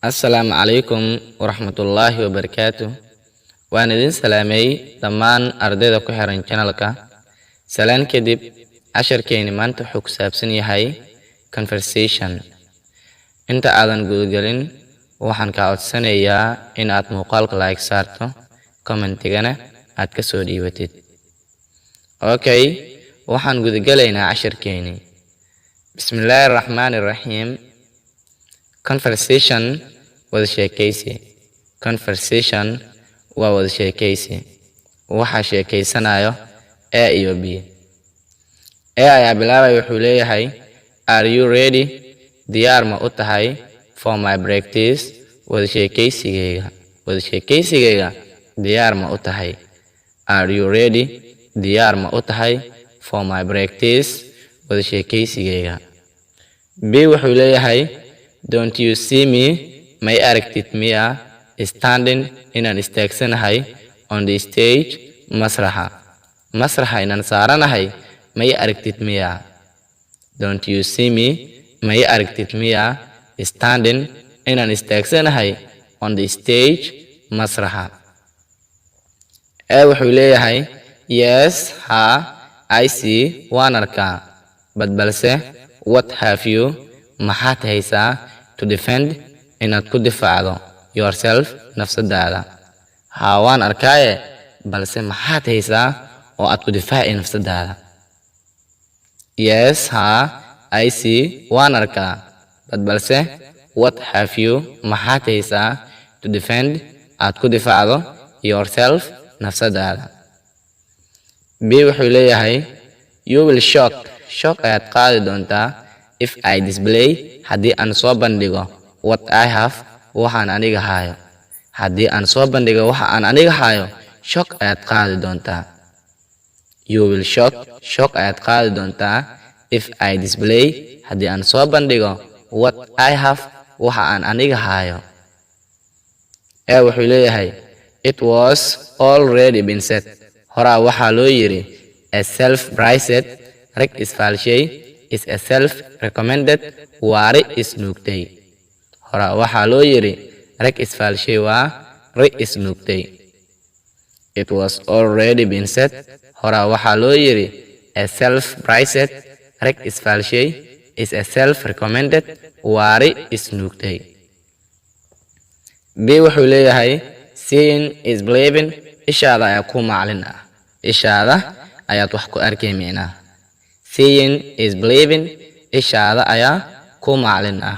Assalaamu calaykum waraxmatullaahi wabarakaatuh. Waan idin salaamay dhammaan ardayda ku xiran channelka. Salaan kadib, casharkeeni maanta wuxuu ku saabsan yahay conversation. Inta aadan gudagelin, waxaan kaa codsanayaa in aad muuqaalka like saarto, commentigana aad ka soo dhiibatid. Okay, waxaan gudagelaynaa casharkeeni. Bismillaahirrahmaanirrahiim. Conversation wada sheekaysi. Conversation waa wada sheekaysi. Waxa sheekaysanayo A iyo B. A ayaa bilaabay wuxuu leeyahay, Are you ready? Diyaar ma u tahay for my practice? Wada sheekaysigayga. Wada sheekaysigayga diyaar ma u tahay? Are you ready? Diyaar ma u tahay for my practice? Wada sheekaysigayga. B wuxuu leeyahay, Don't you see me? May aragtid miya standing inaan istaagsanahay on the stage masraxa. Masraxa inaan saaranahay may aragtid miya? Don't you see me? May aragtid miya standing inaan istaagsanahay on the stage masraxa. Wuxuu leeyahay, Yes, I see, waan arkaa. Balse, what have you? Maxaad haysaa to defend inaad ku difaacdo yourself nafsadaada? Waan arkaaye, balse maxaad haysaa oo aad ku difaaci nafsadaada? Yes, I see, waan arkaa. Balse, what have you? Maxaad haysaa to defend aad ku difaacdo yourself nafsadaada? B wuxuu leeyahay, You will shock ayaad qaadi doontaa if I display haddii aan soo bandhigo what I have waxaan aniga hayo. Haddii aan soo bandhigo waxa aan aniga hayo, shock ayaad qaadi doontaa. You will shock ayaad qaadi doontaa if I display haddii aan soo bandhigo what I have waxa aan aniga hayo. Wuxuu leeyahay, It was already been said. Horaa waxaa loo yiri, a self-prized rag isfaalshay is a self-recommended waari isnuugtay. Horaa waxaa loo yiri, rag isfaalshay waa rag isnuugtay. It was already been said. Horaa waxaa loo yiri, a self-prized rag isfaalshay is a self-recommended waari isnuugtay. B wuxuu leeyahay, Seeing is believing. Ishaada ayaa ku macalin ah. Ishaada ayaad wax ku arkay micnaa. Seeing is believing. Ishaada ayaa ku macalin ah.